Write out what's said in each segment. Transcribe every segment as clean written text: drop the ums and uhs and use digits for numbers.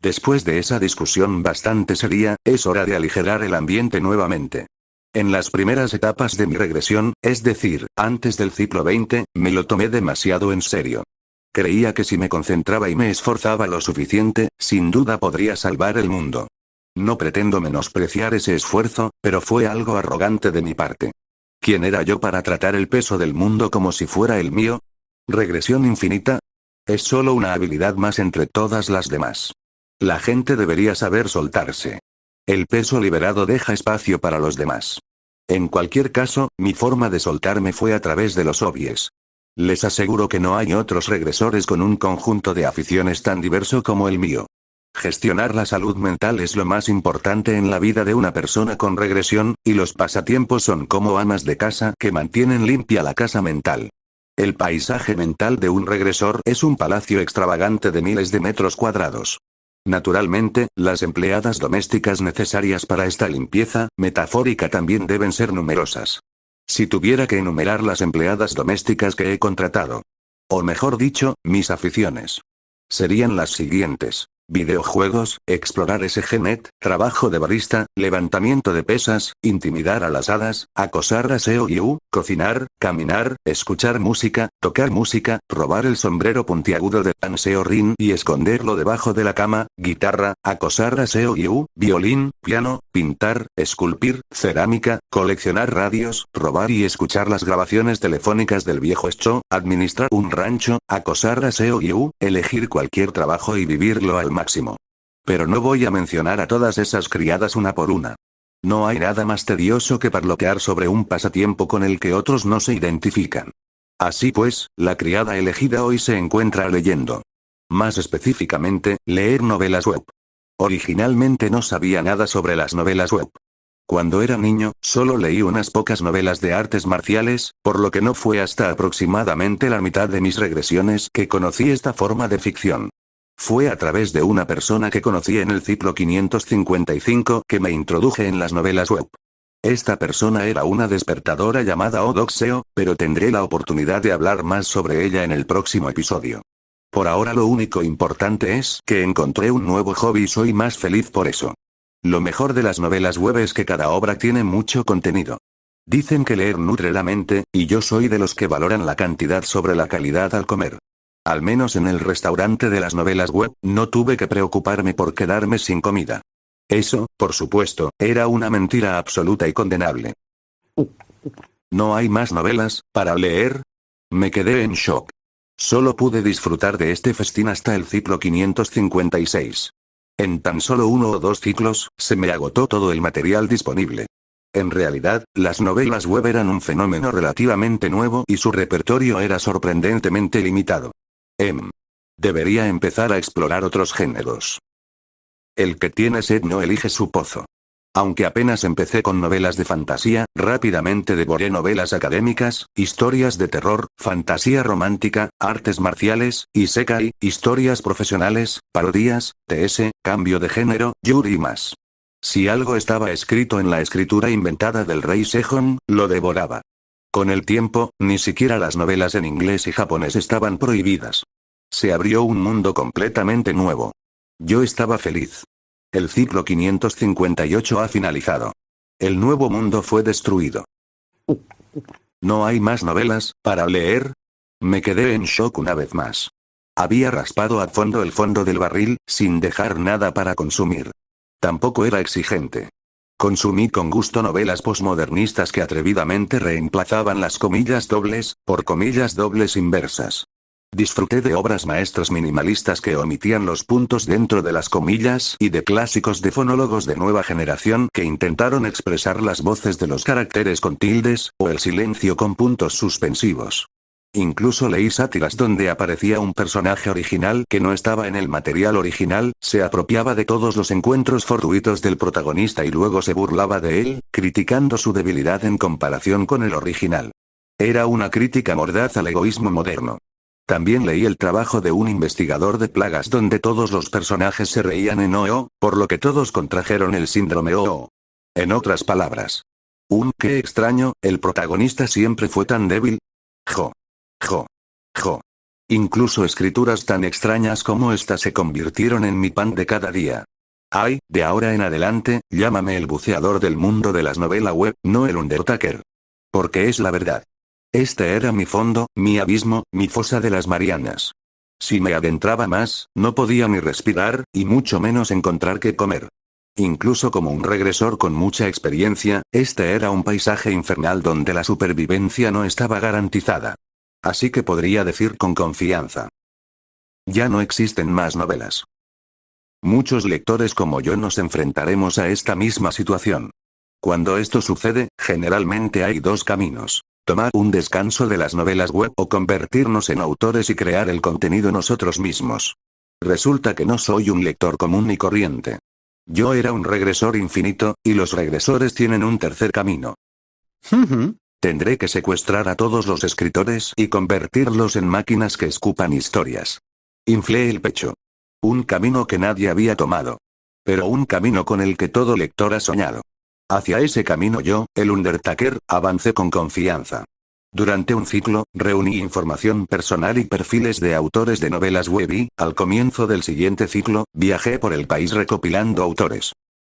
Después de esa discusión bastante seria, es hora de aligerar el ambiente nuevamente. En las primeras etapas de mi regresión, es decir, antes del ciclo 20, me lo tomé demasiado en serio. Creía que si me concentraba y me esforzaba lo suficiente, sin duda podría salvar el mundo. No pretendo menospreciar ese esfuerzo, pero fue algo arrogante de mi parte. ¿Quién era yo para tratar el peso del mundo como si fuera el mío? ¿Regresión infinita? Es solo una habilidad más entre todas las demás. La gente debería saber soltarse. El peso liberado deja espacio para los demás. En cualquier caso, mi forma de soltarme fue a través de los hobbies. Les aseguro que no hay otros regresores con un conjunto de aficiones tan diverso como el mío. Gestionar la salud mental es lo más importante en la vida de una persona con regresión, y los pasatiempos son como amas de casa que mantienen limpia la casa mental. El paisaje mental de un regresor es un palacio extravagante de miles de metros cuadrados. Naturalmente, las empleadas domésticas necesarias para esta limpieza metafórica también deben ser numerosas. Si tuviera que enumerar las empleadas domésticas que he contratado, o mejor dicho, mis aficiones, serían las siguientes: videojuegos, explorar SGNet, trabajo de barista, levantamiento de pesas, intimidar a las hadas, acosar a SEO, cocinar, caminar, escuchar música, tocar música, robar el sombrero puntiagudo de Pan Seo-rin y esconderlo debajo de la cama, guitarra, acosar a SEO, violín, piano, pintar, esculpir, cerámica, coleccionar radios, robar y escuchar las grabaciones telefónicas del viejo show, administrar un rancho, acosar a SEO, elegir cualquier trabajo y vivirlo al máximo. Pero no voy a mencionar a todas esas criadas una por una. No hay nada más tedioso que parlotear sobre un pasatiempo con el que otros no se identifican. Así pues, la criada elegida hoy se encuentra leyendo. Más específicamente, leer novelas web. Originalmente no sabía nada sobre las novelas web. Cuando era niño, solo leí unas pocas novelas de artes marciales, por lo que no fue hasta aproximadamente la mitad de mis regresiones que conocí esta forma de ficción. Fue a través de una persona que conocí en el ciclo 555 que me introduje en las novelas web. Esta persona era una despertadora llamada Odoxeo, pero tendré la oportunidad de hablar más sobre ella en el próximo episodio. Por ahora lo único importante es que encontré un nuevo hobby y soy más feliz por eso. Lo mejor de las novelas web es que cada obra tiene mucho contenido. Dicen que leer nutre la mente, y yo soy de los que valoran la cantidad sobre la calidad al comer. Al menos en el restaurante de las novelas web, no tuve que preocuparme por quedarme sin comida. Eso, por supuesto, era una mentira absoluta y condenable. ¿No hay más novelas para leer? Me quedé en shock. Solo pude disfrutar de este festín hasta el ciclo 556. En tan solo 1 o 2 ciclos, se me agotó todo el material disponible. En realidad, las novelas web eran un fenómeno relativamente nuevo y su repertorio era sorprendentemente limitado. Debería empezar a explorar otros géneros. El que tiene sed no elige su pozo. Aunque apenas empecé con novelas de fantasía, rápidamente devoré novelas académicas, historias de terror, fantasía romántica, artes marciales, isekai, historias profesionales, parodias, TS, cambio de género, yuri y más. Si algo estaba escrito en la escritura inventada del rey Sejong, lo devoraba. Con el tiempo, ni siquiera las novelas en inglés y japonés estaban prohibidas. Se abrió un mundo completamente nuevo. Yo estaba feliz. El ciclo 558 ha finalizado. El nuevo mundo fue destruido. ¿No hay más novelas para leer? Me quedé en shock una vez más. Había raspado a fondo el fondo del barril, sin dejar nada para consumir. Tampoco era exigente. Consumí con gusto novelas posmodernistas que atrevidamente reemplazaban las comillas dobles, por comillas dobles inversas. Disfruté de obras maestras minimalistas que omitían los puntos dentro de las comillas y de clásicos de fonólogos de nueva generación que intentaron expresar las voces de los caracteres con tildes, o el silencio con puntos suspensivos. Incluso leí sátiras donde aparecía un personaje original que no estaba en el material original, se apropiaba de todos los encuentros fortuitos del protagonista y luego se burlaba de él, criticando su debilidad en comparación con el original. Era una crítica mordaz al egoísmo moderno. También leí el trabajo de un investigador de plagas donde todos los personajes se reían en OO, por lo que todos contrajeron el síndrome OO. En otras palabras. Qué extraño, el protagonista siempre fue tan débil. Jo. Incluso escrituras tan extrañas como esta se convirtieron en mi pan de cada día. Ay, de ahora en adelante, llámame el buceador del mundo de las novelas web, no el Undertaker. Porque es la verdad. Este era mi fondo, mi abismo, mi fosa de las Marianas. Si me adentraba más, no podía ni respirar, y mucho menos encontrar qué comer. Incluso como un regresor con mucha experiencia, este era un paisaje infernal donde la supervivencia no estaba garantizada. Así que podría decir con confianza. Ya no existen más novelas. Muchos lectores como yo nos enfrentaremos a esta misma situación. Cuando esto sucede, generalmente hay dos caminos. Tomar un descanso de las novelas web o convertirnos en autores y crear el contenido nosotros mismos. Resulta que no soy un lector común y corriente. Yo era un regresor infinito, y los regresores tienen un tercer camino. Tendré que secuestrar a todos los escritores y convertirlos en máquinas que escupan historias. Inflé el pecho. Un camino que nadie había tomado. Pero un camino con el que todo lector ha soñado. Hacia ese camino yo, el Undertaker, avancé con confianza. Durante un ciclo, reuní información personal y perfiles de autores de novelas web y, al comienzo del siguiente ciclo, viajé por el país recopilando autores.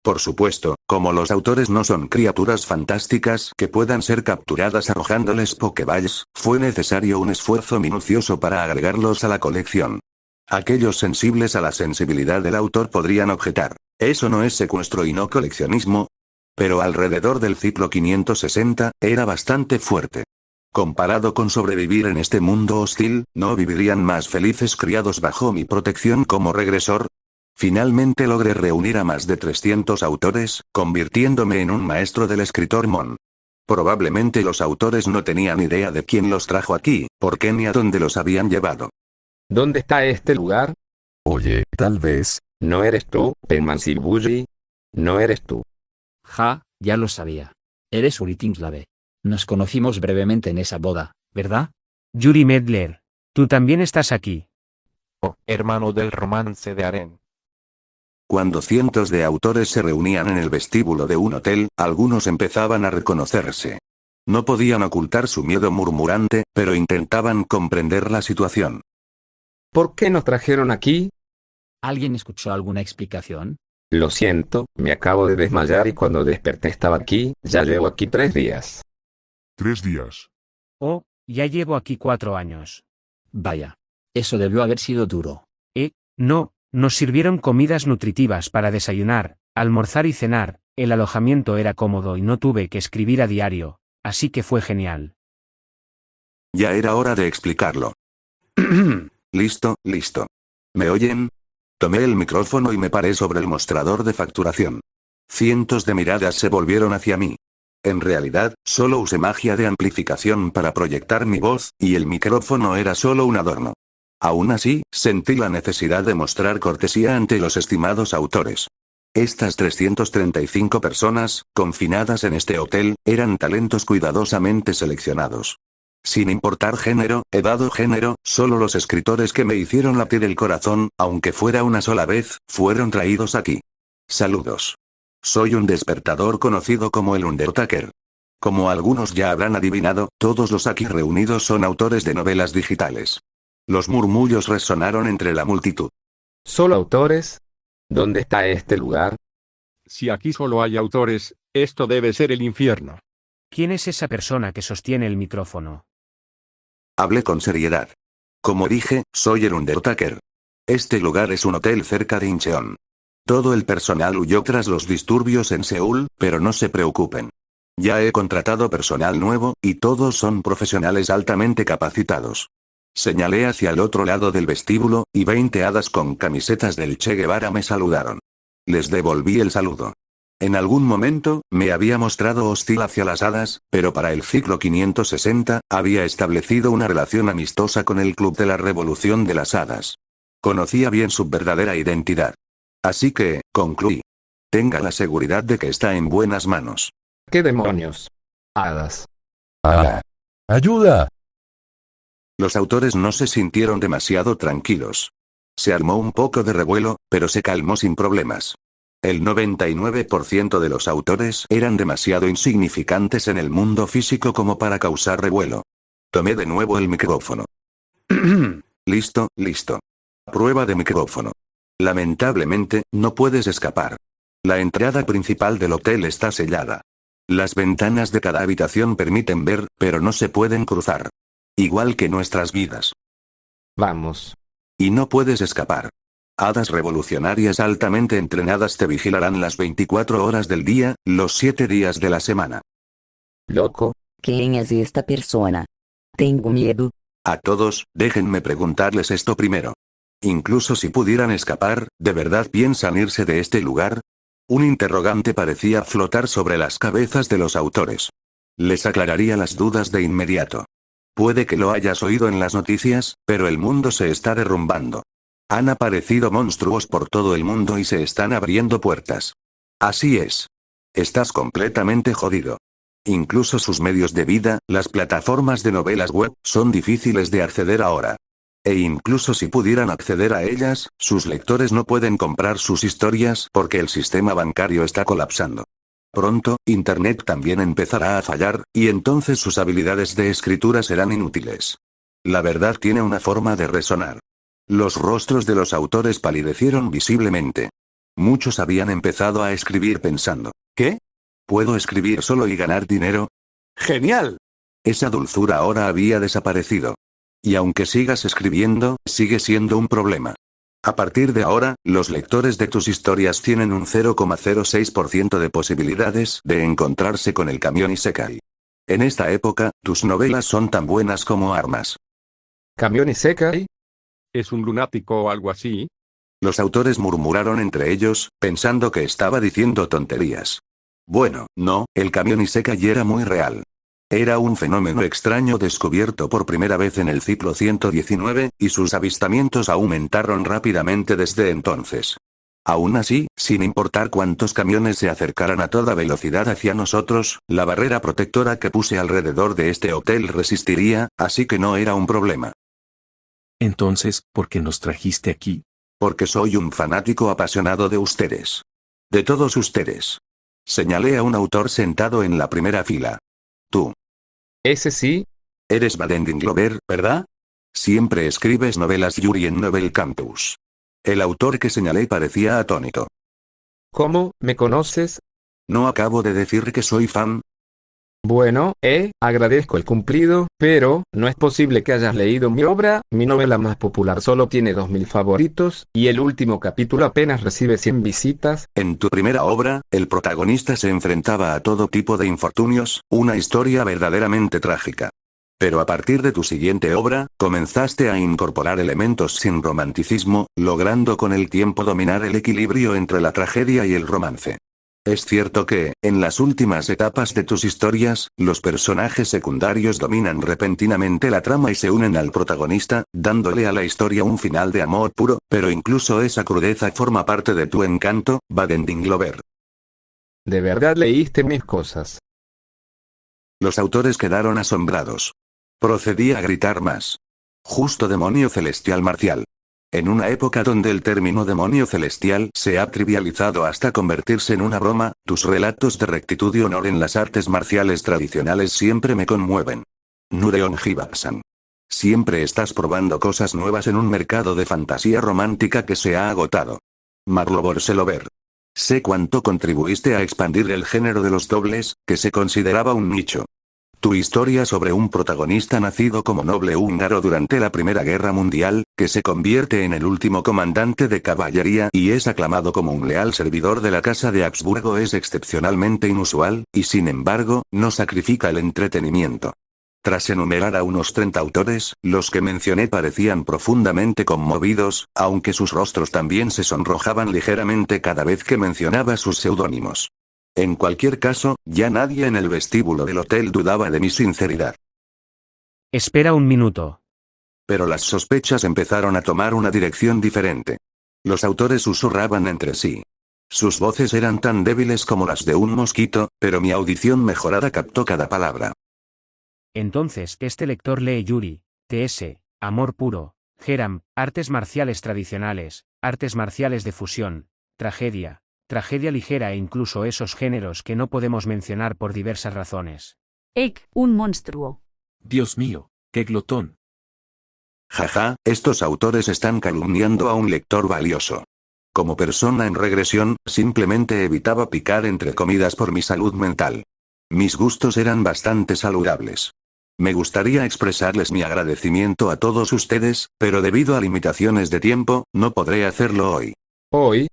Por supuesto, como los autores no son criaturas fantásticas que puedan ser capturadas arrojándoles Pokéballs, fue necesario un esfuerzo minucioso para agregarlos a la colección. Aquellos sensibles a la sensibilidad del autor podrían objetar, ¿eso no es secuestro y no coleccionismo? Pero alrededor del ciclo 560, era bastante fuerte. Comparado con sobrevivir en este mundo hostil, ¿no vivirían más felices criados bajo mi protección como regresor? Finalmente logré reunir a más de 300 autores, convirtiéndome en un maestro del escritor Mon. Probablemente los autores no tenían idea de quién los trajo aquí, por qué ni a dónde los habían llevado. ¿Dónde está este lugar? Oye, tal vez. ¿No eres tú, Penmansibuji? ¿No eres tú? Ja, ya lo sabía. Eres Uri Timslave. Nos conocimos brevemente en esa boda, ¿verdad? Yuri Medler. Tú también estás aquí. Oh, hermano del romance de Aren. Cuando cientos de autores se reunían en el vestíbulo de un hotel, algunos empezaban a reconocerse. No podían ocultar su miedo murmurante, pero intentaban comprender la situación. ¿Por qué nos trajeron aquí? ¿Alguien escuchó alguna explicación? Lo siento, me acabo de desmayar y cuando desperté estaba aquí, ya llevo aquí 3 días. 3 días. Oh, ya llevo aquí 4 años. Vaya. Eso debió haber sido duro. No, nos sirvieron comidas nutritivas para desayunar, almorzar y cenar, el alojamiento era cómodo y no tuve que escribir a diario, así que fue genial. Ya era hora de explicarlo. Listo. ¿Me oyen? Tomé el micrófono y me paré sobre el mostrador de facturación. Cientos de miradas se volvieron hacia mí. En realidad, solo usé magia de amplificación para proyectar mi voz, y el micrófono era solo un adorno. Aún así, sentí la necesidad de mostrar cortesía ante los estimados autores. Estas 335 personas, confinadas en este hotel, eran talentos cuidadosamente seleccionados. Sin importar género, edad o género, solo los escritores que me hicieron latir el corazón, aunque fuera una sola vez, fueron traídos aquí. Saludos. Soy un despertador conocido como el Undertaker. Como algunos ya habrán adivinado, todos los aquí reunidos son autores de novelas digitales. Los murmullos resonaron entre la multitud. ¿Solo autores? ¿Dónde está este lugar? Si aquí solo hay autores, esto debe ser el infierno. ¿Quién es esa persona que sostiene el micrófono? Hablé con seriedad. Como dije, soy el Undertaker. Este lugar es un hotel cerca de Incheon. Todo el personal huyó tras los disturbios en Seúl, pero no se preocupen. Ya he contratado personal nuevo, y todos son profesionales altamente capacitados. Señalé hacia el otro lado del vestíbulo, y 20 hadas con camisetas del Che Guevara me saludaron. Les devolví el saludo. En algún momento, me había mostrado hostil hacia las hadas, pero para el ciclo 560, había establecido una relación amistosa con el Club de la Revolución de las Hadas. Conocía bien su verdadera identidad. Así que, concluí. Tenga la seguridad de que está en buenas manos. ¿Qué demonios? Hadas. ¡Ah! ¡Ayuda! Los autores no se sintieron demasiado tranquilos. Se armó un poco de revuelo, pero se calmó sin problemas. El 99% de los autores eran demasiado insignificantes en el mundo físico como para causar revuelo. Tomé de nuevo el micrófono. Listo, listo. Prueba de micrófono. Lamentablemente, no puedes escapar. La entrada principal del hotel está sellada. Las ventanas de cada habitación permiten ver, pero no se pueden cruzar. Igual que nuestras vidas. Vamos. Y no puedes escapar. Hadas revolucionarias altamente entrenadas te vigilarán las 24 horas del día, los 7 días de la semana. Loco. ¿Quién es esta persona? Tengo miedo. A todos, déjenme preguntarles esto primero. Incluso si pudieran escapar, ¿de verdad piensan irse de este lugar? Un interrogante parecía flotar sobre las cabezas de los autores. Les aclararía las dudas de inmediato. Puede que lo hayas oído en las noticias, pero el mundo se está derrumbando. Han aparecido monstruos por todo el mundo y se están abriendo puertas. Así es. Estás completamente jodido. Incluso sus medios de vida, las plataformas de novelas web, son difíciles de acceder ahora. E incluso si pudieran acceder a ellas, sus lectores no pueden comprar sus historias porque el sistema bancario está colapsando. Pronto, Internet también empezará a fallar, y entonces sus habilidades de escritura serán inútiles. La verdad tiene una forma de resonar. Los rostros de los autores palidecieron visiblemente. Muchos habían empezado a escribir pensando, ¿qué? ¿Puedo escribir solo y ganar dinero? ¡Genial! Esa dulzura ahora había desaparecido. Y aunque sigas escribiendo, sigue siendo un problema. A partir de ahora, los lectores de tus historias tienen un 0,06% de posibilidades de encontrarse con el camión Isekai. En esta época, tus novelas son tan buenas como armas. ¿Camión Isekai? ¿Es un lunático o algo así? Los autores murmuraron entre ellos, pensando que estaba diciendo tonterías. Bueno, no, el camión Isekai era muy real. Era un fenómeno extraño descubierto por primera vez en el ciclo 119, y sus avistamientos aumentaron rápidamente desde entonces. Aún así, sin importar cuántos camiones se acercaran a toda velocidad hacia nosotros, la barrera protectora que puse alrededor de este hotel resistiría, así que no era un problema. Entonces, ¿por qué nos trajiste aquí? Porque soy un fanático apasionado de ustedes. De todos ustedes. Señalé a un autor sentado en la primera fila. Tú. Ese sí. Eres Vaden Glover, ¿verdad? Siempre escribes novelas Yuri en Novel Campus. El autor que señalé parecía atónito. ¿Cómo, me conoces? ¿No acabo de decir que soy fan? Bueno, agradezco el cumplido, pero no es posible que hayas leído mi obra. Mi novela más popular solo tiene 2000 favoritos, y el último capítulo apenas recibe 100 visitas. En tu primera obra, el protagonista se enfrentaba a todo tipo de infortunios, una historia verdaderamente trágica. Pero a partir de tu siguiente obra, comenzaste a incorporar elementos sin romanticismo, logrando con el tiempo dominar el equilibrio entre la tragedia y el romance. Es cierto que, en las últimas etapas de tus historias, los personajes secundarios dominan repentinamente la trama y se unen al protagonista, dándole a la historia un final de amor puro, pero incluso esa crudeza forma parte de tu encanto, Vaden Glover. ¿De verdad leíste mis cosas? Los autores quedaron asombrados. Procedí a gritar más. Justo demonio celestial marcial. En una época donde el término demonio celestial se ha trivializado hasta convertirse en una broma, tus relatos de rectitud y honor en las artes marciales tradicionales siempre me conmueven. Nureon Hibakusan. Siempre estás probando cosas nuevas en un mercado de fantasía romántica que se ha agotado. Marlo Borselover. Sé cuánto contribuiste a expandir el género de los dobles, que se consideraba un nicho. Tu historia sobre un protagonista nacido como noble húngaro durante la Primera Guerra Mundial, que se convierte en el último comandante de caballería y es aclamado como un leal servidor de la Casa de Habsburgo es excepcionalmente inusual, y sin embargo, no sacrifica el entretenimiento. Tras enumerar a unos 30 autores, los que mencioné parecían profundamente conmovidos, aunque sus rostros también se sonrojaban ligeramente cada vez que mencionaba sus seudónimos. En cualquier caso, ya nadie en el vestíbulo del hotel dudaba de mi sinceridad. Espera un minuto. Pero las sospechas empezaron a tomar una dirección diferente. Los autores susurraban entre sí. Sus voces eran tan débiles como las de un mosquito, pero mi audición mejorada captó cada palabra. Entonces, este lector lee Yuri, TS, Amor Puro, Geram, Artes Marciales Tradicionales, Artes Marciales de Fusión, Tragedia, Tragedia ligera e incluso esos géneros que no podemos mencionar por diversas razones. un monstruo. Dios mío, qué glotón. Jaja, estos autores están calumniando a un lector valioso. Como persona en regresión, simplemente evitaba picar entre comidas por mi salud mental. Mis gustos eran bastante saludables. Me gustaría expresarles mi agradecimiento a todos ustedes, pero debido a limitaciones de tiempo, no podré hacerlo hoy. Hoy,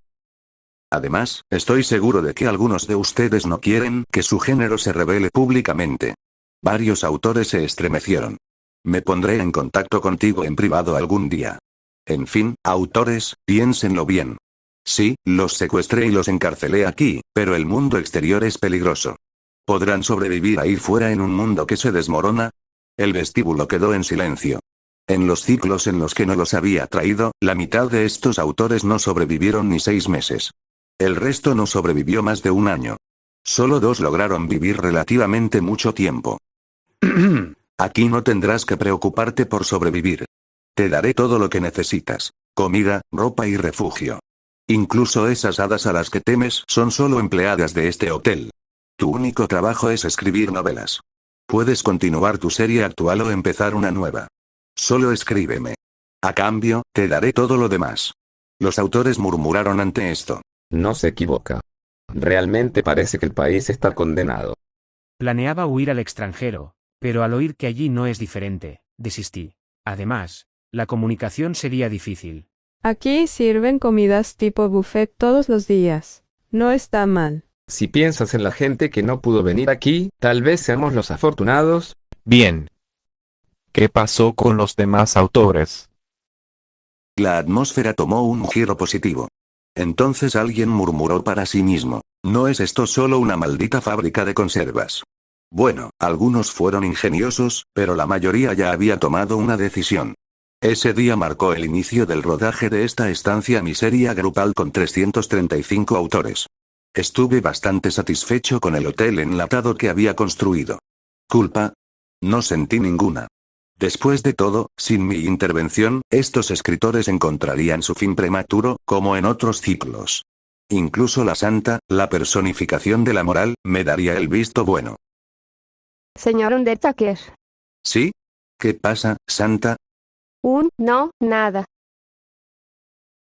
Además, estoy seguro de que algunos de ustedes no quieren que su género se revele públicamente. Varios autores se estremecieron. Me pondré en contacto contigo en privado algún día. En fin, autores, piénsenlo bien. Sí, los secuestré y los encarcelé aquí, pero el mundo exterior es peligroso. ¿Podrán sobrevivir ahí fuera en un mundo que se desmorona? El vestíbulo quedó en silencio. En los ciclos en los que no los había traído, la mitad de estos autores no sobrevivieron ni 6 meses. El resto no sobrevivió más de un año. Solo 2 lograron vivir relativamente mucho tiempo. Aquí no tendrás que preocuparte por sobrevivir. Te daré todo lo que necesitas: comida, ropa y refugio. Incluso esas hadas a las que temes son solo empleadas de este hotel. Tu único trabajo es escribir novelas. Puedes continuar tu serie actual o empezar una nueva. Solo escríbeme. A cambio, te daré todo lo demás. Los autores murmuraron ante esto. no se equivoca. Realmente parece que el país está condenado. Planeaba huir al extranjero, pero al oír que allí no es diferente, desistí. Además, la comunicación sería difícil. Aquí sirven comidas tipo buffet todos los días. No está mal. Si piensas en la gente que no pudo venir aquí, tal vez seamos los afortunados. Bien. ¿Qué pasó con los demás autores? La atmósfera tomó un giro positivo. Entonces alguien murmuró para sí mismo: ¿no es esto solo una maldita fábrica de conservas? Bueno, algunos fueron ingeniosos, pero la mayoría ya había tomado una decisión. Ese día marcó el inicio del rodaje de esta estancia miseria grupal con 335 autores. Estuve bastante satisfecho con el hotel enlatado que había construido. ¿Culpa? No sentí ninguna. Después de todo, sin mi intervención, estos escritores encontrarían su fin prematuro, como en otros ciclos. Incluso la santa, la personificación de la moral, me daría el visto bueno. Señor Undertaker. ¿Sí? ¿Qué pasa, santa? No, nada.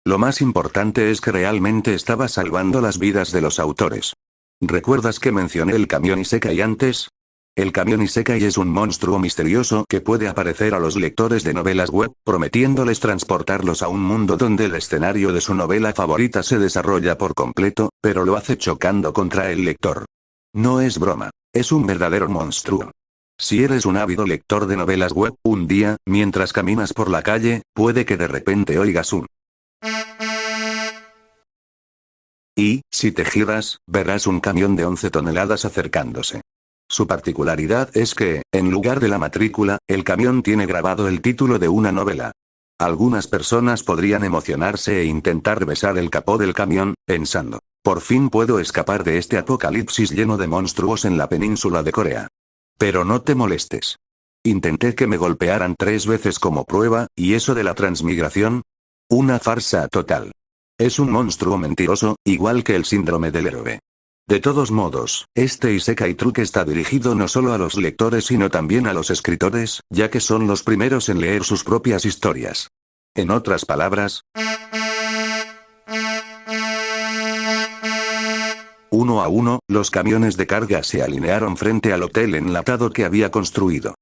Lo más importante es que realmente estaba salvando las vidas de los autores. ¿Recuerdas que mencioné el camión Isekai antes? El camión Isekai es un monstruo misterioso que puede aparecer a los lectores de novelas web, prometiéndoles transportarlos a un mundo donde el escenario de su novela favorita se desarrolla por completo, pero lo hace chocando contra el lector. No es broma, es un verdadero monstruo. Si eres un ávido lector de novelas web, un día, mientras caminas por la calle, puede que de repente oigas un... Y, si te giras, verás un camión de 11 toneladas acercándose. Su particularidad es que, en lugar de la matrícula, el camión tiene grabado el título de una novela. Algunas personas podrían emocionarse e intentar besar el capó del camión, pensando: por fin puedo escapar de este apocalipsis lleno de monstruos en la península de Corea. Pero no te molestes. Intenté que me golpearan 3 veces como prueba, y eso de la transmigración. Una farsa total. Es un monstruo mentiroso, igual que el síndrome del héroe. De todos modos, este Isekai Truque está dirigido no solo a los lectores sino también a los escritores, ya que son los primeros en leer sus propias historias. En otras palabras, uno a uno, los camiones de carga se alinearon frente al hotel enlatado que había construido.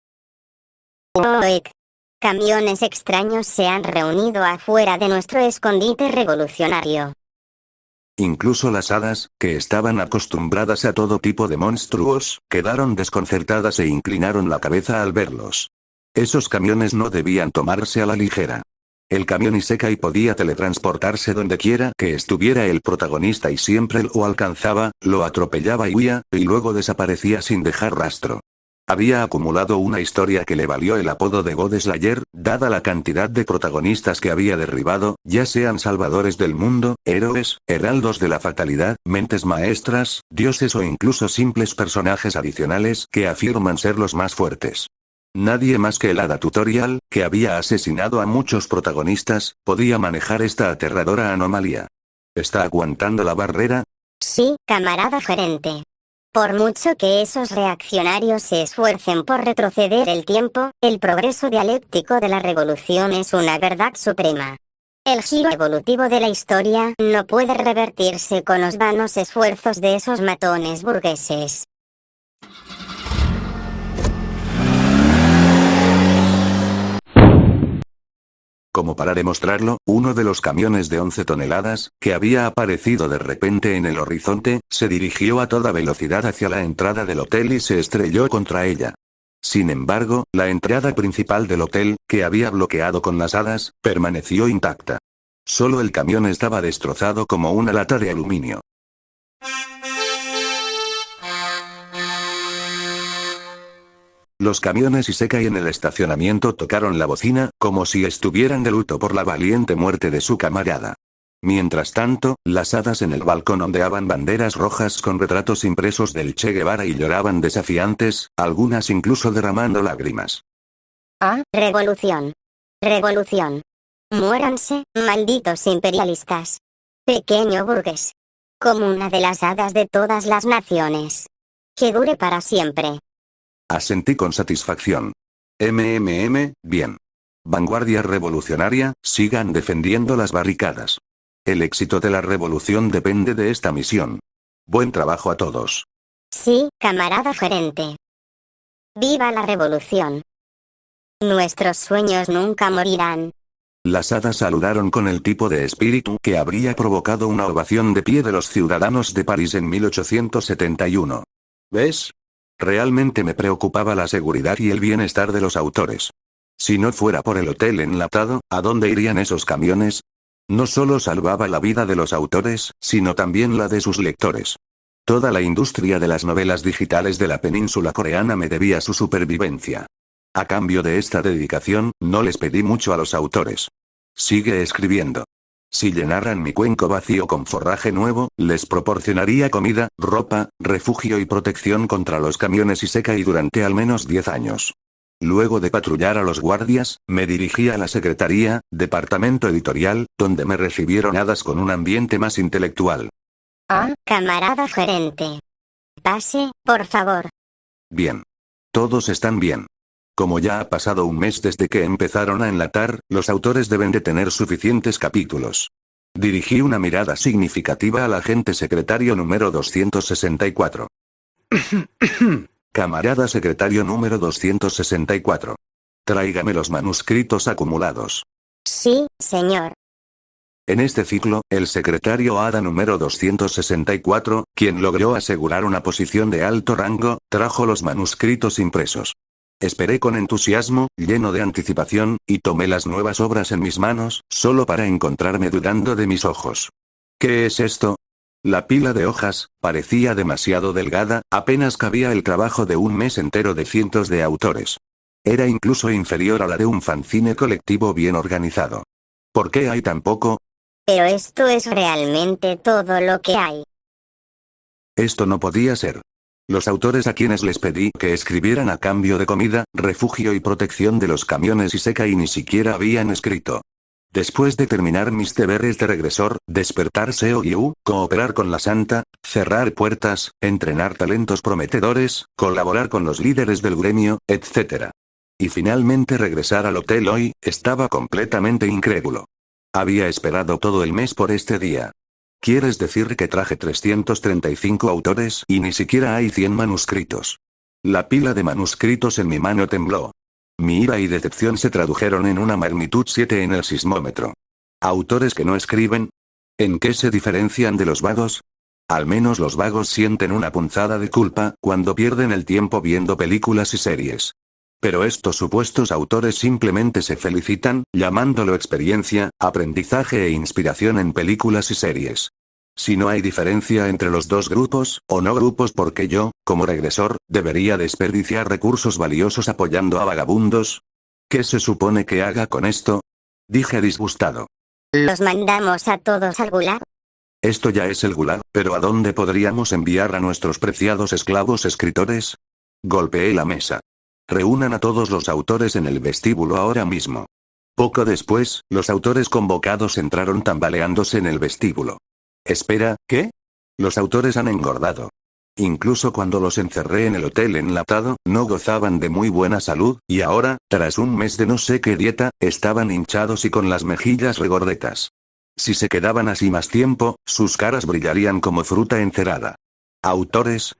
Oik. Camiones extraños se han reunido afuera de nuestro escondite revolucionario. Incluso las hadas, que estaban acostumbradas a todo tipo de monstruos, quedaron desconcertadas e inclinaron la cabeza al verlos. Esos camiones no debían tomarse a la ligera. El camión Isekai podía teletransportarse donde quiera que estuviera el protagonista y siempre lo alcanzaba, lo atropellaba y huía, y luego desaparecía sin dejar rastro. Había acumulado una historia que le valió el apodo de God Slayer, dada la cantidad de protagonistas que había derribado, ya sean salvadores del mundo, héroes, heraldos de la fatalidad, mentes maestras, dioses o incluso simples personajes adicionales que afirman ser los más fuertes. Nadie más que el hada tutorial, que había asesinado a muchos protagonistas, podía manejar esta aterradora anomalía. ¿Está aguantando la barrera? Sí, camarada gerente. Por mucho que esos reaccionarios se esfuercen por retroceder el tiempo, el progreso dialéctico de la revolución es una verdad suprema. El giro evolutivo de la historia no puede revertirse con los vanos esfuerzos de esos matones burgueses. Como para demostrarlo, uno de los camiones de 11 toneladas, que había aparecido de repente en el horizonte, se dirigió a toda velocidad hacia la entrada del hotel y se estrelló contra ella. Sin embargo, la entrada principal del hotel, que había bloqueado con las hadas, permaneció intacta. Solo el camión estaba destrozado como una lata de aluminio. Los camiones Isekai en el estacionamiento tocaron la bocina, como si estuvieran de luto por la valiente muerte de su camarada. Mientras tanto, las hadas en el balcón ondeaban banderas rojas con retratos impresos del Che Guevara y lloraban desafiantes, algunas incluso derramando lágrimas. ¡Ah! Revolución. Revolución. Muéranse, malditos imperialistas. Pequeño burgués. Como una de las hadas de todas las naciones. Que dure para siempre. Asentí con satisfacción. Bien. Vanguardia revolucionaria, sigan defendiendo las barricadas. El éxito de la revolución depende de esta misión. Buen trabajo a todos. Sí, camarada gerente. ¡Viva la revolución! Nuestros sueños nunca morirán. Las hadas saludaron con el tipo de espíritu que habría provocado una ovación de pie de los ciudadanos de París en 1871. ¿Ves? Realmente me preocupaba la seguridad y el bienestar de los autores. Si no fuera por el hotel enlatado, ¿a dónde irían esos camiones? No solo salvaba la vida de los autores, sino también la de sus lectores. Toda la industria de las novelas digitales de la península coreana me debía su supervivencia. A cambio de esta dedicación, no les pedí mucho a los autores. Sigue escribiendo. Si llenaran mi cuenco vacío con forraje nuevo, les proporcionaría comida, ropa, refugio y protección contra los camiones Isekai durante al menos 10 años. Luego de patrullar a los guardias, me dirigí a la secretaría, departamento editorial, donde me recibieron hadas con un ambiente más intelectual. Ah, camarada gerente. Pase, por favor. Bien. Todos están bien. Como ya ha pasado un mes desde que empezaron a enlatar, los autores deben de tener suficientes capítulos. Dirigí una mirada significativa al agente secretario número 264. Camarada secretario número 264. Tráigame los manuscritos acumulados. Sí, señor. En este ciclo, el secretario hada número 264, quien logró asegurar una posición de alto rango, trajo los manuscritos impresos. Esperé con entusiasmo, lleno de anticipación, y tomé las nuevas obras en mis manos, solo para encontrarme dudando de mis ojos. ¿Qué es esto? La pila de hojas parecía demasiado delgada, apenas cabía el trabajo de un mes entero de cientos de autores. Era incluso inferior a la de un fanzine colectivo bien organizado. ¿Por qué hay tan poco? Pero esto es realmente todo lo que hay. Esto no podía ser. Los autores a quienes les pedí que escribieran a cambio de comida, refugio y protección de los camiones Isekai ni siquiera habían escrito. Después de terminar mis deberes de regresor, despertar Seo-Gyu, cooperar con la Santa, cerrar puertas, entrenar talentos prometedores, colaborar con los líderes del gremio, etc. Y finalmente regresar al hotel hoy, estaba completamente incrédulo. Había esperado todo el mes por este día. ¿Quieres decir que traje 335 autores y ni siquiera hay 100 manuscritos? La pila de manuscritos en mi mano tembló. Mi ira y decepción se tradujeron en una magnitud 7 en el sismómetro. ¿Autores que no escriben? ¿En qué se diferencian de los vagos? Al menos los vagos sienten una punzada de culpa cuando pierden el tiempo viendo películas y series. Pero estos supuestos autores simplemente se felicitan, llamándolo experiencia, aprendizaje e inspiración en películas y series. Si no hay diferencia entre los dos grupos, o no grupos porque yo, como regresor, debería desperdiciar recursos valiosos apoyando a vagabundos. ¿Qué se supone que haga con esto? Dije disgustado. ¿Los mandamos a todos al gulag? Esto ya es el gulag, pero ¿a dónde podríamos enviar a nuestros preciados esclavos escritores? Golpeé la mesa. Reúnan a todos los autores en el vestíbulo ahora mismo. Poco después, los autores convocados entraron tambaleándose en el vestíbulo. Espera, ¿qué? Los autores han engordado. Incluso cuando los encerré en el hotel enlatado, no gozaban de muy buena salud, y ahora, tras un mes de no sé qué dieta, estaban hinchados y con las mejillas regordetas. Si se quedaban así más tiempo, sus caras brillarían como fruta encerada. Autores.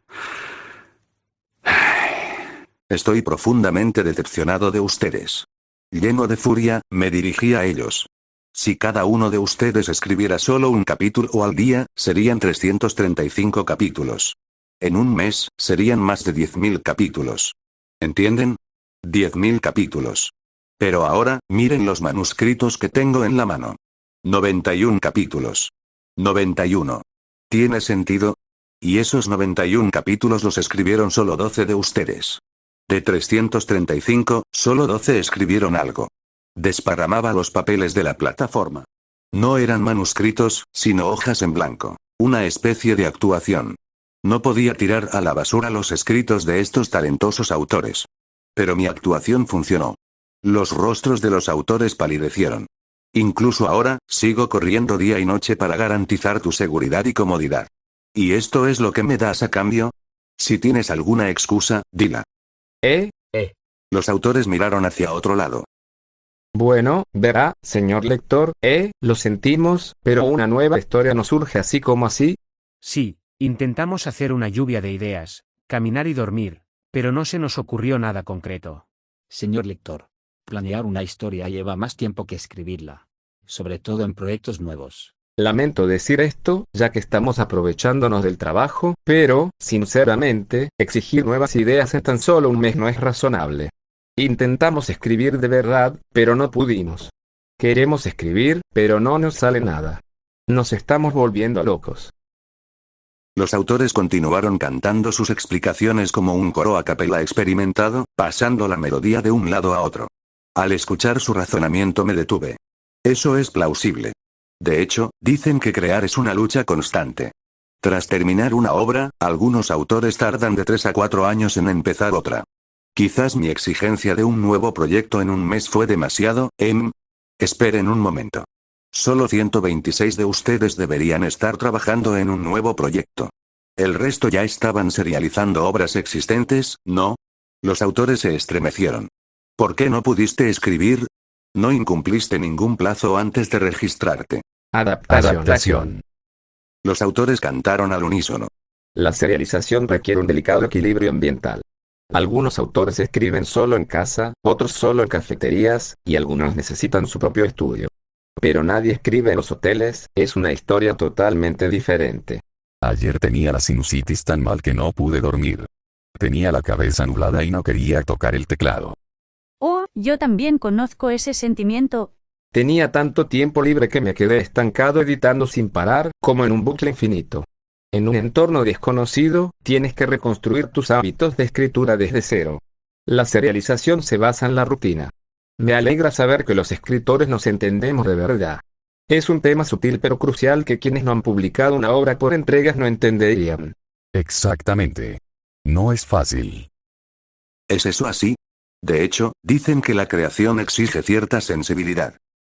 Estoy profundamente decepcionado de ustedes. Lleno de furia, me dirigí a ellos. Si cada uno de ustedes escribiera solo un capítulo al día, serían 335 capítulos. En un mes, serían más de 10.000 capítulos. ¿Entienden? 10.000 capítulos. Pero ahora, miren los manuscritos que tengo en la mano. 91 capítulos. 91. ¿Tiene sentido? Y esos 91 capítulos los escribieron solo 12 de ustedes. De 335, solo 12 escribieron algo. Desparramaba los papeles de la plataforma. No eran manuscritos, sino hojas en blanco. Una especie de actuación. No podía tirar a la basura los escritos de estos talentosos autores. Pero mi actuación funcionó. Los rostros de los autores palidecieron. Incluso ahora, sigo corriendo día y noche para garantizar tu seguridad y comodidad. ¿Y esto es lo que me das a cambio? Si tienes alguna excusa, dila. Los autores miraron hacia otro lado. Bueno, verá, señor lector, lo sentimos, pero una nueva historia no surge así como así. Sí, intentamos hacer una lluvia de ideas, caminar y dormir, pero no se nos ocurrió nada concreto. Señor lector, planear una historia lleva más tiempo que escribirla, sobre todo en proyectos nuevos. Lamento decir esto, ya que estamos aprovechándonos del trabajo, pero, sinceramente, exigir nuevas ideas en tan solo un mes no es razonable. Intentamos escribir de verdad, pero no pudimos. Queremos escribir, pero no nos sale nada. Nos estamos volviendo locos. Los autores continuaron cantando sus explicaciones como un coro a capela experimentado, pasando la melodía de un lado a otro. Al escuchar su razonamiento me detuve. Eso es plausible. De hecho, dicen que crear es una lucha constante. Tras terminar una obra, algunos autores tardan de 3 a 4 años en empezar otra. Quizás mi exigencia de un nuevo proyecto en un mes fue demasiado, Esperen un momento. Solo 126 de ustedes deberían estar trabajando en un nuevo proyecto. El resto ya estaban serializando obras existentes, ¿no? Los autores se estremecieron. ¿Por qué no pudiste escribir? No incumpliste ningún plazo antes de registrarte. Adaptación. Los autores cantaron al unísono. La serialización requiere un delicado equilibrio ambiental. Algunos autores escriben solo en casa, otros solo en cafeterías, y algunos necesitan su propio estudio. Pero nadie escribe en los hoteles, es una historia totalmente diferente. Ayer tenía la sinusitis tan mal que no pude dormir. Tenía la cabeza nublada y no quería tocar el teclado. Oh, yo también conozco ese sentimiento. Tenía tanto tiempo libre que me quedé estancado editando sin parar, como en un bucle infinito. En un entorno desconocido, tienes que reconstruir tus hábitos de escritura desde cero. La serialización se basa en la rutina. Me alegra saber que los escritores nos entendemos de verdad. Es un tema sutil pero crucial que quienes no han publicado una obra por entregas no entenderían. Exactamente. No es fácil. ¿Es eso así? De hecho, dicen que la creación exige cierta sensibilidad.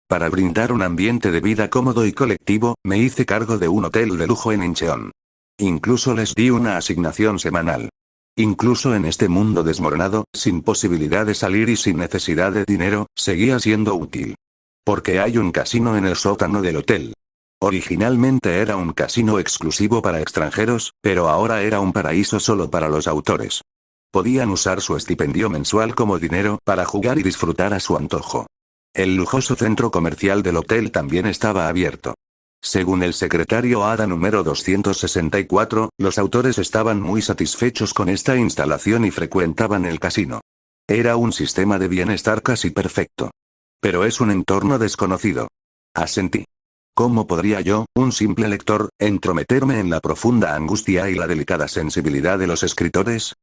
Para brindar un ambiente de vida cómodo y colectivo, me hice cargo de un hotel de lujo en Incheon. Incluso les di una asignación semanal. Incluso en este mundo desmoronado, sin posibilidad de salir y sin necesidad de dinero, seguía siendo útil. Porque hay un casino en el sótano del hotel. Originalmente era un casino exclusivo para extranjeros, pero ahora era un paraíso solo para los autores. Podían usar su estipendio mensual como dinero para jugar y disfrutar a su antojo. El lujoso centro comercial del hotel también estaba abierto. Según el secretario ADA número 264, los autores estaban muy satisfechos con esta instalación y frecuentaban el casino. Era un sistema de bienestar casi perfecto. Pero es un entorno desconocido. Asentí. ¿Cómo podría yo, un simple lector, entrometerme en la profunda angustia y la delicada sensibilidad de los escritores?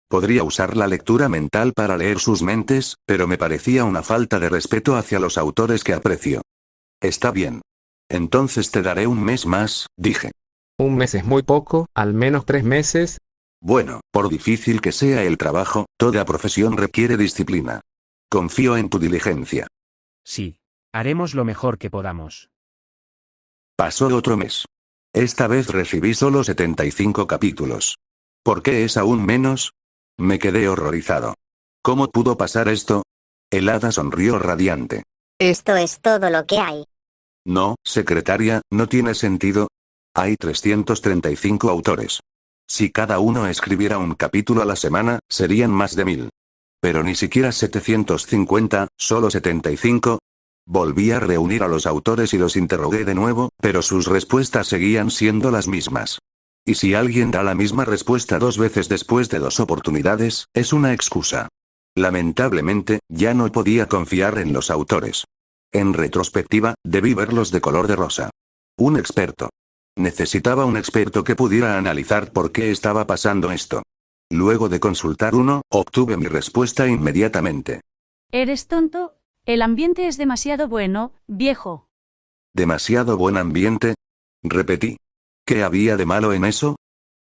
Podría usar la lectura mental para leer sus mentes, pero me parecía una falta de respeto hacia los autores que aprecio. Está bien. Entonces te daré un mes más, dije. Un mes es muy poco, al menos 3 meses. Bueno, por difícil que sea el trabajo, toda profesión requiere disciplina. Confío en tu diligencia. Sí. Haremos lo mejor que podamos. Pasó otro mes. Esta vez recibí solo 75 capítulos. ¿Por qué es aún menos? Me quedé horrorizado. ¿Cómo pudo pasar esto? El hada sonrió radiante. Esto es todo lo que hay. No, secretaria, no tiene sentido. Hay 335 autores. Si cada uno escribiera un capítulo a la semana, serían más de 1000. Pero ni siquiera 750, solo 75. Volví a reunir a los autores y los interrogué de nuevo, pero sus respuestas seguían siendo las mismas. Y si alguien da la misma respuesta 2 veces después de 2 oportunidades, es una excusa. Lamentablemente, ya no podía confiar en los autores. En retrospectiva, debí verlos de color de rosa. Un experto. Necesitaba un experto que pudiera analizar por qué estaba pasando esto. Luego de consultar uno, obtuve mi respuesta inmediatamente. ¿Eres tonto? El ambiente es demasiado bueno, viejo. ¿Demasiado buen ambiente? Repetí. ¿Qué había de malo en eso?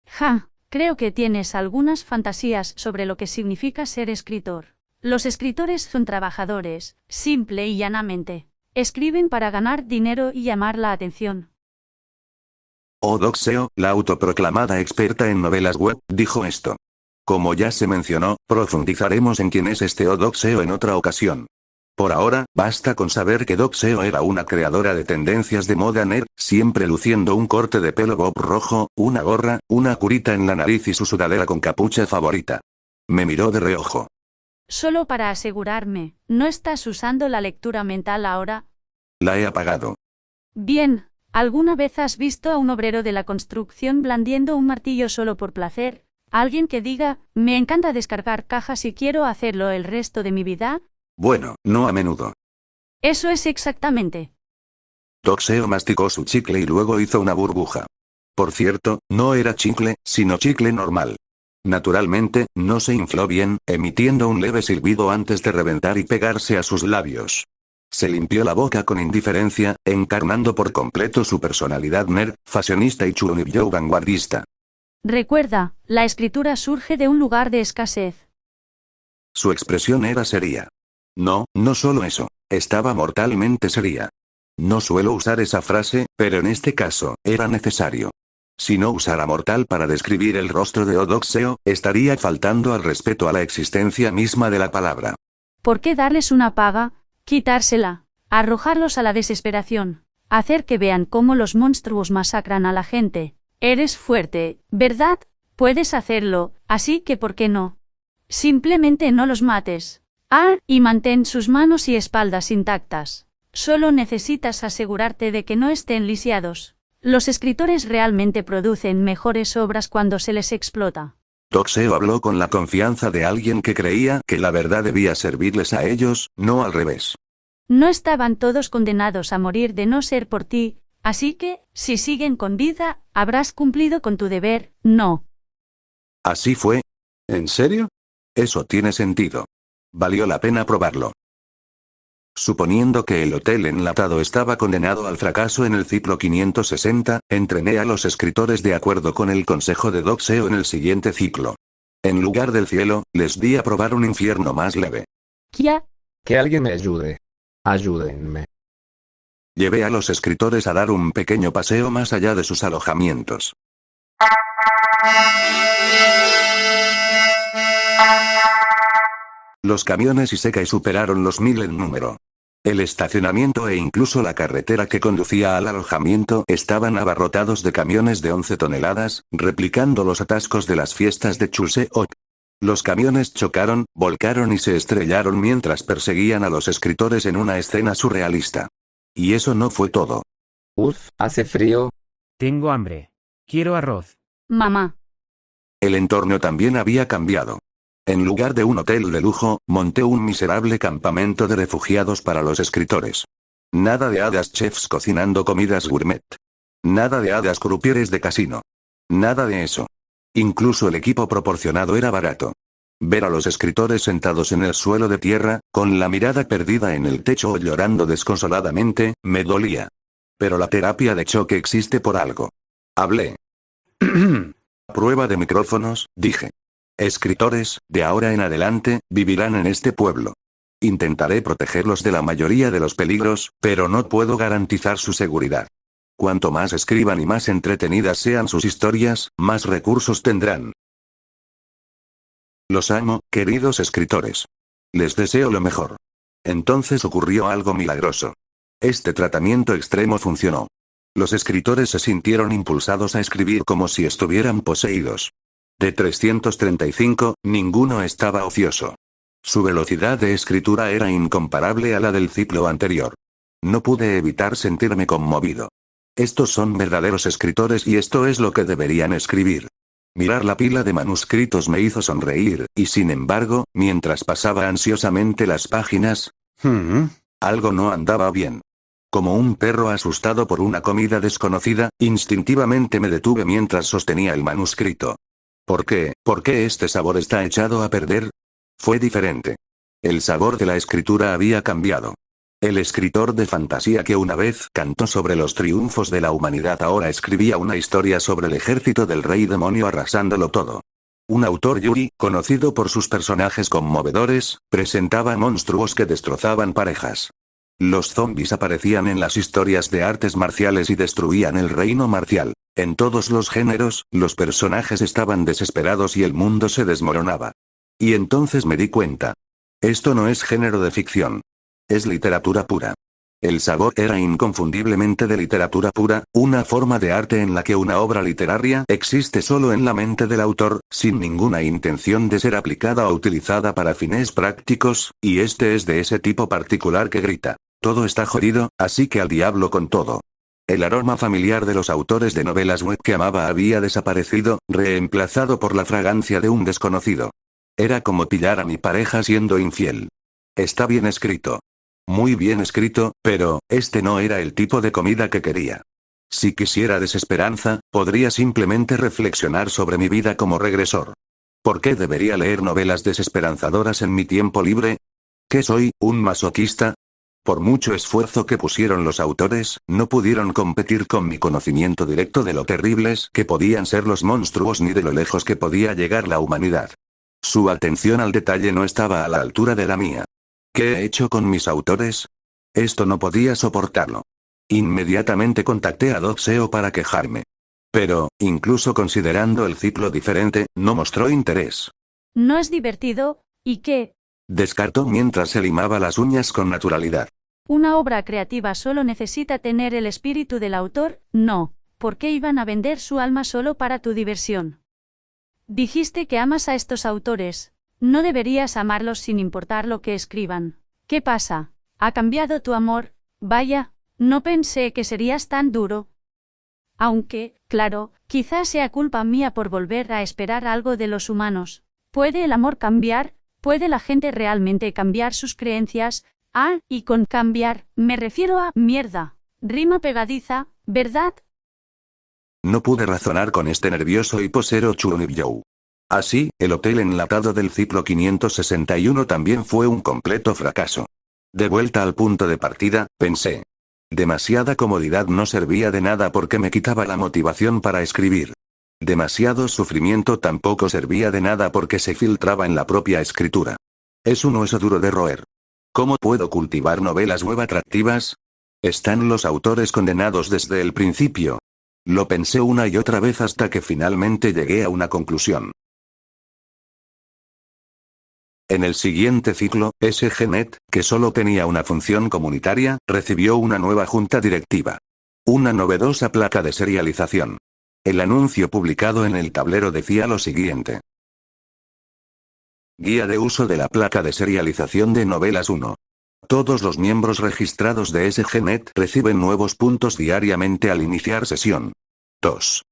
Ja, creo que tienes algunas fantasías sobre lo que significa ser escritor. Los escritores son trabajadores, simple y llanamente. Escriben para ganar dinero y llamar la atención. Doc-Seo, la autoproclamada experta en novelas web, dijo esto. Como ya se mencionó, profundizaremos en quién es este Doc-Seo en otra ocasión. Por ahora, basta con saber que Doc-Seo era una creadora de tendencias de moda nerd, siempre luciendo un corte de pelo bob rojo, una gorra, una curita en la nariz y su sudadera con capucha favorita. Me miró de reojo. Solo para asegurarme, ¿no estás usando la lectura mental ahora? La he apagado. Bien, ¿alguna vez has visto a un obrero de la construcción blandiendo un martillo solo por placer? ¿Alguien que diga, me encanta descargar cajas y quiero hacerlo el resto de mi vida? Bueno, no a menudo. Eso es exactamente. Doc-Seo masticó su chicle y luego hizo una burbuja. Por cierto, no era chicle, sino chicle normal. Naturalmente, no se infló bien, emitiendo un leve silbido antes de reventar y pegarse a sus labios. Se limpió la boca con indiferencia, encarnando por completo su personalidad nerd, fashionista y chunibyo vanguardista. Recuerda, la escritura surge de un lugar de escasez. Su expresión era seria. No, no solo eso, estaba mortalmente seria. No suelo usar esa frase, pero en este caso, era necesario. Si no usara mortal para describir el rostro de Doc-Seo, estaría faltando al respeto a la existencia misma de la palabra. ¿Por qué darles una paga? Quitársela, arrojarlos a la desesperación, hacer que vean cómo los monstruos masacran a la gente. Eres fuerte, ¿verdad? Puedes hacerlo, así que ¿por qué no? Simplemente no los mates. Y mantén sus manos y espaldas intactas. Solo necesitas asegurarte de que no estén lisiados. Los escritores realmente producen mejores obras cuando se les explota. Doc-Seo habló con la confianza de alguien que creía que la verdad debía servirles a ellos, no al revés. No estaban todos condenados a morir de no ser por ti, así que, si siguen con vida, habrás cumplido con tu deber, ¿no? ¿Así fue? ¿En serio? Eso tiene sentido. Valió la pena probarlo. Suponiendo que el hotel enlatado estaba condenado al fracaso en el ciclo 560, entrené a los escritores de acuerdo con el consejo de Doc-Seo en el siguiente ciclo. En lugar del cielo, les di a probar un infierno más leve. ¿Qué? Que alguien me ayude. Ayúdenme. Llevé a los escritores a dar un pequeño paseo más allá de sus alojamientos. Los camiones Isekai superaron los 1000 en número. El estacionamiento e incluso la carretera que conducía al alojamiento estaban abarrotados de camiones de 11 toneladas, replicando los atascos de las fiestas de Chuseok. Los camiones chocaron, volcaron y se estrellaron mientras perseguían a los escritores en una escena surrealista. Y eso no fue todo. Hace frío. Tengo hambre. Quiero arroz. Mamá. El entorno también había cambiado. En lugar de un hotel de lujo, monté un miserable campamento de refugiados para los escritores. Nada de hadas chefs cocinando comidas gourmet. Nada de hadas crupieres de casino. Nada de eso. Incluso el equipo proporcionado era barato. Ver a los escritores sentados en el suelo de tierra, con la mirada perdida en el techo o llorando desconsoladamente, me dolía. Pero la terapia de choque existe por algo. Hablé. Prueba de micrófonos, dije. Escritores, de ahora en adelante, vivirán en este pueblo. Intentaré protegerlos de la mayoría de los peligros, pero no puedo garantizar su seguridad. Cuanto más escriban y más entretenidas sean sus historias, más recursos tendrán. Los amo, queridos escritores. Les deseo lo mejor. Entonces ocurrió algo milagroso. Este tratamiento extremo funcionó. Los escritores se sintieron impulsados a escribir como si estuvieran poseídos. De 335, ninguno estaba ocioso. Su velocidad de escritura era incomparable a la del ciclo anterior. No pude evitar sentirme conmovido. Estos son verdaderos escritores y esto es lo que deberían escribir. Mirar la pila de manuscritos me hizo sonreír, y sin embargo, mientras pasaba ansiosamente las páginas, algo no andaba bien. Como un perro asustado por una comida desconocida, instintivamente me detuve mientras sostenía el manuscrito. ¿Por qué? ¿Por qué este sabor está echado a perder? Fue diferente. El sabor de la escritura había cambiado. El escritor de fantasía que una vez cantó sobre los triunfos de la humanidad ahora escribía una historia sobre el ejército del rey demonio arrasándolo todo. Un autor Yuri, conocido por sus personajes conmovedores, presentaba monstruos que destrozaban parejas. Los zombies aparecían en las historias de artes marciales y destruían el reino marcial. En todos los géneros, los personajes estaban desesperados y el mundo se desmoronaba. Y entonces me di cuenta. Esto no es género de ficción. Es literatura pura. El sabor era inconfundiblemente de literatura pura, una forma de arte en la que una obra literaria existe solo en la mente del autor, sin ninguna intención de ser aplicada o utilizada para fines prácticos, y este es de ese tipo particular que grita: todo está jodido, así que al diablo con todo. El aroma familiar de los autores de novelas web que amaba había desaparecido, reemplazado por la fragancia de un desconocido. Era como pillar a mi pareja siendo infiel. Está bien escrito. Muy bien escrito, pero este no era el tipo de comida que quería. Si quisiera desesperanza, podría simplemente reflexionar sobre mi vida como regresor. ¿Por qué debería leer novelas desesperanzadoras en mi tiempo libre? ¿Qué soy, un masoquista? Por mucho esfuerzo que pusieron los autores, no pudieron competir con mi conocimiento directo de lo terribles que podían ser los monstruos ni de lo lejos que podía llegar la humanidad. Su atención al detalle no estaba a la altura de la mía. ¿Qué he hecho con mis autores? Esto no podía soportarlo. Inmediatamente contacté a Docseo para quejarme. Pero, incluso considerando el ciclo diferente, no mostró interés. ¿No es divertido? ¿Y qué? Descartó mientras se limaba las uñas con naturalidad. ¿Una obra creativa solo necesita tener el espíritu del autor? No. ¿Por qué iban a vender su alma solo para tu diversión? Dijiste que amas a estos autores. No deberías amarlos sin importar lo que escriban. ¿Qué pasa? ¿Ha cambiado tu amor? Vaya, no pensé que serías tan duro. Aunque, claro, quizás sea culpa mía por volver a esperar algo de los humanos. ¿Puede el amor cambiar? ¿Puede la gente realmente cambiar sus creencias? Ah, y con cambiar, me refiero a mierda. Rima pegadiza, ¿verdad? No pude razonar con este nervioso y posero Chunibyo. Así, el hotel enlatado del ciclo 561 también fue un completo fracaso. De vuelta al punto de partida, pensé. Demasiada comodidad no servía de nada porque me quitaba la motivación para escribir. Demasiado sufrimiento tampoco servía de nada porque se filtraba en la propia escritura. Es un hueso duro de roer. ¿Cómo puedo cultivar novelas web atractivas? ¿Están los autores condenados desde el principio? Lo pensé una y otra vez hasta que finalmente llegué a una conclusión. En el siguiente ciclo, SGNet, que solo tenía una función comunitaria, recibió una nueva junta directiva. Una novedosa placa de serialización. El anuncio publicado en el tablero decía lo siguiente. Guía de uso de la placa de serialización de novelas 1. Todos los miembros registrados de SGNet reciben nuevos puntos diariamente al iniciar sesión. 2.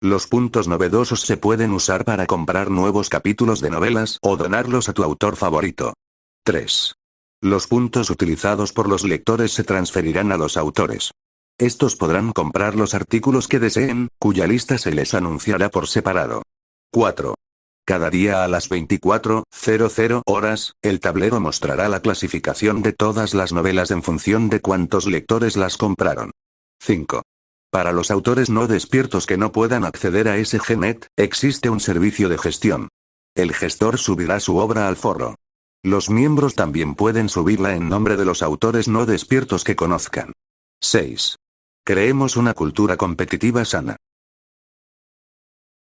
Los puntos novedosos se pueden usar para comprar nuevos capítulos de novelas o donarlos a tu autor favorito. 3. Los puntos utilizados por los lectores se transferirán a los autores. Estos podrán comprar los artículos que deseen, cuya lista se les anunciará por separado. 4. Cada día a las 24:00 horas, el tablero mostrará la clasificación de todas las novelas en función de cuántos lectores las compraron. 5. Para los autores no despiertos que no puedan acceder a SGNet, existe un servicio de gestión. El gestor subirá su obra al foro. Los miembros también pueden subirla en nombre de los autores no despiertos que conozcan. 6. Creemos una cultura competitiva sana.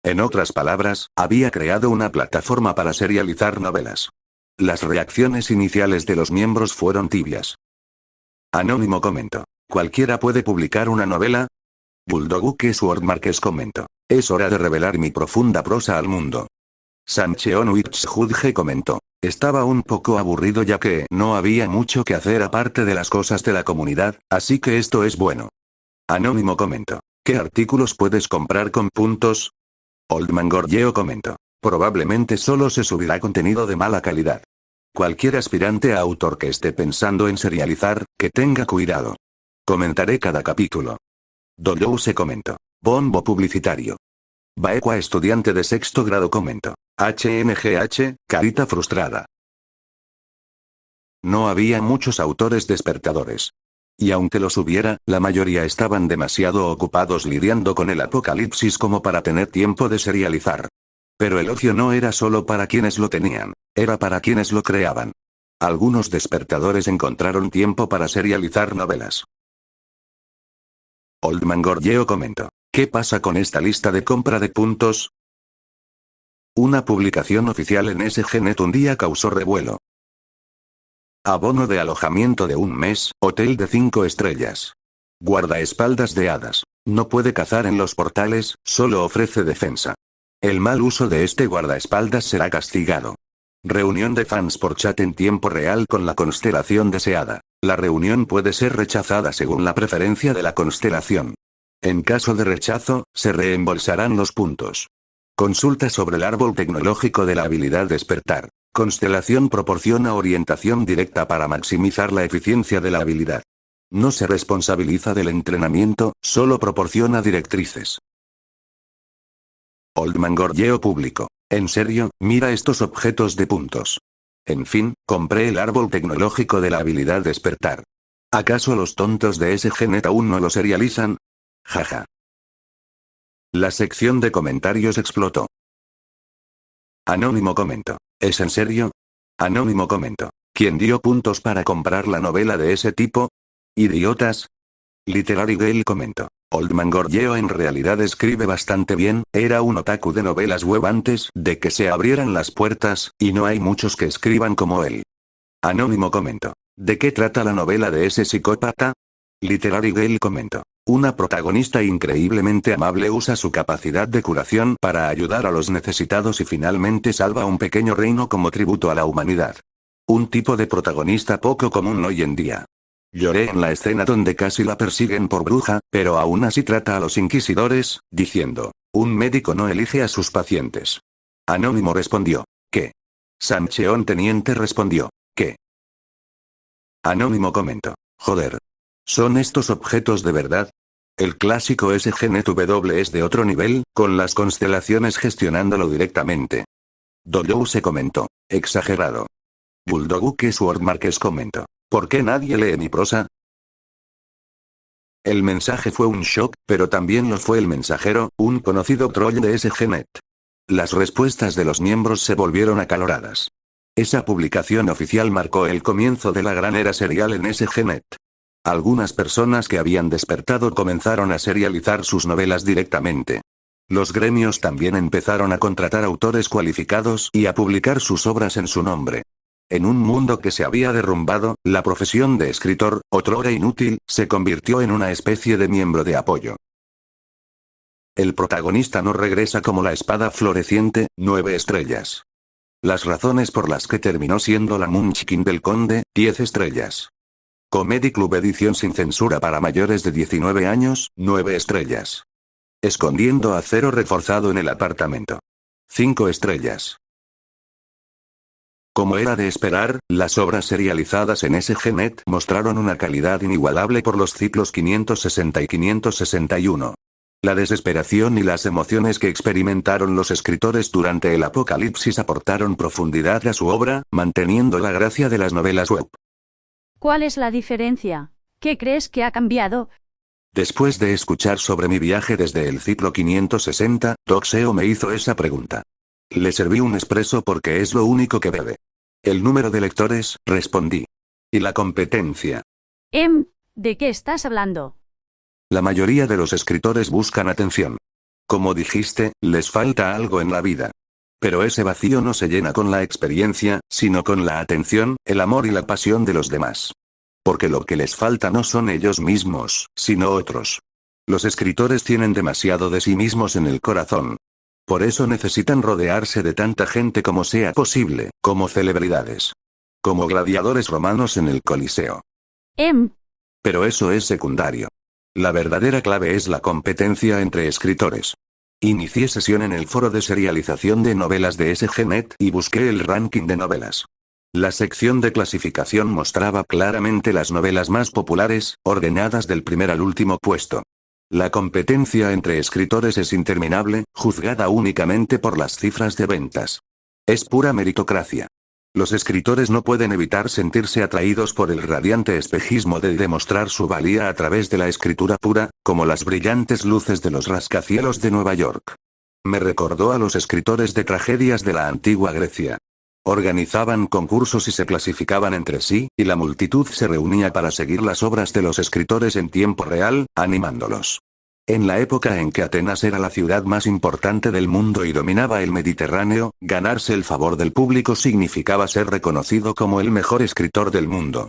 En otras palabras, había creado una plataforma para serializar novelas. Las reacciones iniciales de los miembros fueron tibias. Anónimo comentó: ¿cualquiera puede publicar una novela? Bulldoguque Sword Márquez comentó: es hora de revelar mi profunda prosa al mundo. Sancheon Witchhudge comentó: estaba un poco aburrido ya que no había mucho que hacer aparte de las cosas de la comunidad, así que esto es bueno. Anónimo comentó: ¿qué artículos puedes comprar con puntos? Oldman Gorgeo comentó: probablemente solo se subirá contenido de mala calidad. Cualquier aspirante a autor que esté pensando en serializar, que tenga cuidado. Comentaré cada capítulo. Doyou se comentó: bombo publicitario. Baekwa estudiante de sexto grado comentó: HMGH, carita frustrada. No había muchos autores despertadores. Y aunque los hubiera, la mayoría estaban demasiado ocupados lidiando con el apocalipsis como para tener tiempo de serializar. Pero el ocio no era solo para quienes lo tenían, era para quienes lo creaban. Algunos despertadores encontraron tiempo para serializar novelas. Oldman Gorgeo comentó: ¿qué pasa con esta lista de compra de puntos? Una publicación oficial en SGNet un día causó revuelo. Abono de alojamiento de un mes, hotel de 5 estrellas. Guardaespaldas de hadas. No puede cazar en los portales, solo ofrece defensa. El mal uso de este guardaespaldas será castigado. Reunión de fans por chat en tiempo real con la constelación deseada. La reunión puede ser rechazada según la preferencia de la constelación. En caso de rechazo, se reembolsarán los puntos. Consulta sobre el árbol tecnológico de la habilidad despertar. Constelación proporciona orientación directa para maximizar la eficiencia de la habilidad. No se responsabiliza del entrenamiento, solo proporciona directrices. Oldman Gorgeo publicó: en serio, mira estos objetos de puntos. En fin, compré el árbol tecnológico de la habilidad despertar. ¿Acaso los tontos de SGNet aún no lo serializan? Jaja. La sección de comentarios explotó. Anónimo comentó: ¿es en serio? Anónimo comentó: ¿quién dio puntos para comprar la novela de ese tipo? ¿Idiotas? Literary Gale comentó: Oldman Gorgeo en realidad escribe bastante bien, era un otaku de novelas web antes de que se abrieran las puertas, y no hay muchos que escriban como él. Anónimo comentó: ¿de qué trata la novela de ese psicópata? Literary Gale comentó: una protagonista increíblemente amable usa su capacidad de curación para ayudar a los necesitados y finalmente salva un pequeño reino como tributo a la humanidad. Un tipo de protagonista poco común hoy en día. Lloré en la escena donde casi la persiguen por bruja, pero aún así trata a los inquisidores, diciendo: un médico no elige a sus pacientes. Anónimo respondió: ¿qué? Sancheon Teniente respondió: ¿qué? Anónimo comentó: joder. ¿Son estos objetos de verdad? El clásico SGNet W es de otro nivel, con las constelaciones gestionándolo directamente. Doyou se comentó: exagerado. Bulldoguque Sword Márquez comentó: ¿por qué nadie lee mi prosa? El mensaje fue un shock, pero también lo fue el mensajero, un conocido troll de SGNet. Las respuestas de los miembros se volvieron acaloradas. Esa publicación oficial marcó el comienzo de la gran era serial en SGNet. Algunas personas que habían despertado comenzaron a serializar sus novelas directamente. Los gremios también empezaron a contratar autores cualificados y a publicar sus obras en su nombre. En un mundo que se había derrumbado, la profesión de escritor, otrora inútil, se convirtió en una especie de miembro de apoyo. El protagonista no regresa como la espada floreciente, 9 estrellas. Las razones por las que terminó siendo la Munchkin del Conde, 10 estrellas. Comedy Club edición sin censura para mayores de 19 años, 9 estrellas. Escondiendo acero reforzado en el apartamento. 5 estrellas. Como era de esperar, las obras serializadas en SGNet mostraron una calidad inigualable por los ciclos 560 y 561. La desesperación y las emociones que experimentaron los escritores durante el apocalipsis aportaron profundidad a su obra, manteniendo la gracia de las novelas web. ¿Cuál es la diferencia? ¿Qué crees que ha cambiado? Después de escuchar sobre mi viaje desde el ciclo 560, Toxeo me hizo esa pregunta. Le serví un espresso porque es lo único que bebe. El número de lectores, respondí. ¿Y la competencia? ¿De qué estás hablando? La mayoría de los escritores buscan atención. Como dijiste, les falta algo en la vida. Pero ese vacío no se llena con la experiencia, sino con la atención, el amor y la pasión de los demás. Porque lo que les falta no son ellos mismos, sino otros. Los escritores tienen demasiado de sí mismos en el corazón. Por eso necesitan rodearse de tanta gente como sea posible, como celebridades. Como gladiadores romanos en el Coliseo. Pero eso es secundario. La verdadera clave es la competencia entre escritores. Inicié sesión en el foro de serialización de novelas de SGNet y busqué el ranking de novelas. La sección de clasificación mostraba claramente las novelas más populares, ordenadas del primer al último puesto. La competencia entre escritores es interminable, juzgada únicamente por las cifras de ventas. Es pura meritocracia. Los escritores no pueden evitar sentirse atraídos por el radiante espejismo de demostrar su valía a través de la escritura pura, como las brillantes luces de los rascacielos de Nueva York. Me recordó a los escritores de tragedias de la antigua Grecia. Organizaban concursos y se clasificaban entre sí, y la multitud se reunía para seguir las obras de los escritores en tiempo real, animándolos. En la época en que Atenas era la ciudad más importante del mundo y dominaba el Mediterráneo, ganarse el favor del público significaba ser reconocido como el mejor escritor del mundo.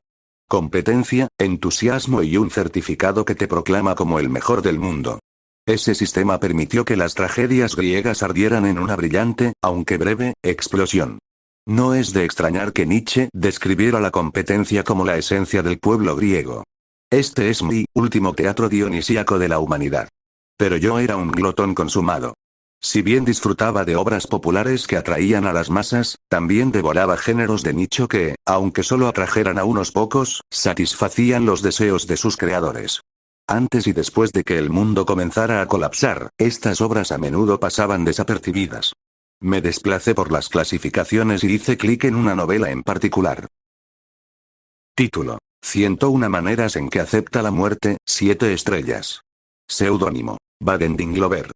Competencia, entusiasmo y un certificado que te proclama como el mejor del mundo. Ese sistema permitió que las tragedias griegas ardieran en una brillante, aunque breve, explosión. No es de extrañar que Nietzsche describiera la competencia como la esencia del pueblo griego. Este es mi último teatro dionisíaco de la humanidad. Pero yo era un glotón consumado. Si bien disfrutaba de obras populares que atraían a las masas, también devoraba géneros de nicho que, aunque solo atrajeran a unos pocos, satisfacían los deseos de sus creadores. Antes y después de que el mundo comenzara a colapsar, estas obras a menudo pasaban desapercibidas. Me desplacé por las clasificaciones y hice clic en una novela en particular. Título: 101 maneras en que acepta la muerte, 7 estrellas. Seudónimo: Baden-Dinglover.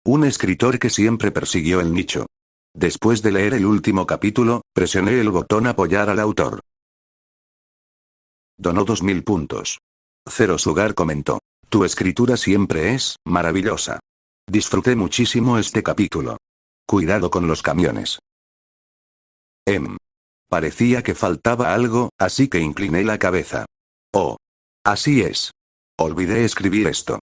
Un escritor que siempre persiguió el nicho. Después de leer el último capítulo, presioné el botón apoyar al autor. Donó 2000 puntos. Zero Sugar comentó: tu escritura siempre es maravillosa. Disfruté muchísimo este capítulo. Cuidado con los camiones. Parecía que faltaba algo, así que incliné la cabeza. Oh. Así es. Olvidé escribir esto.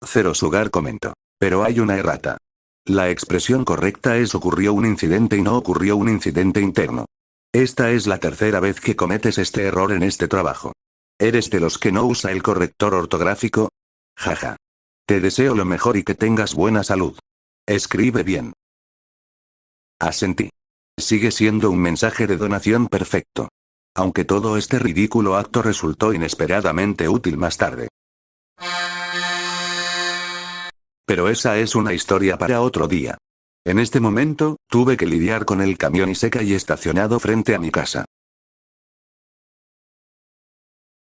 Zero Sugar comentó: pero hay una errata. La expresión correcta es ocurrió un incidente y no ocurrió un incidente interno. Esta es la tercera vez que cometes este error en este trabajo. ¿Eres de los que no usa el corrector ortográfico? Jaja. Te deseo lo mejor y que tengas buena salud. Escribe bien. Asentí. Sigue siendo un mensaje de donación perfecto. Aunque todo este ridículo acto resultó inesperadamente útil más tarde. Pero esa es una historia para otro día. En este momento, tuve que lidiar con el camión Isekai estacionado frente a mi casa.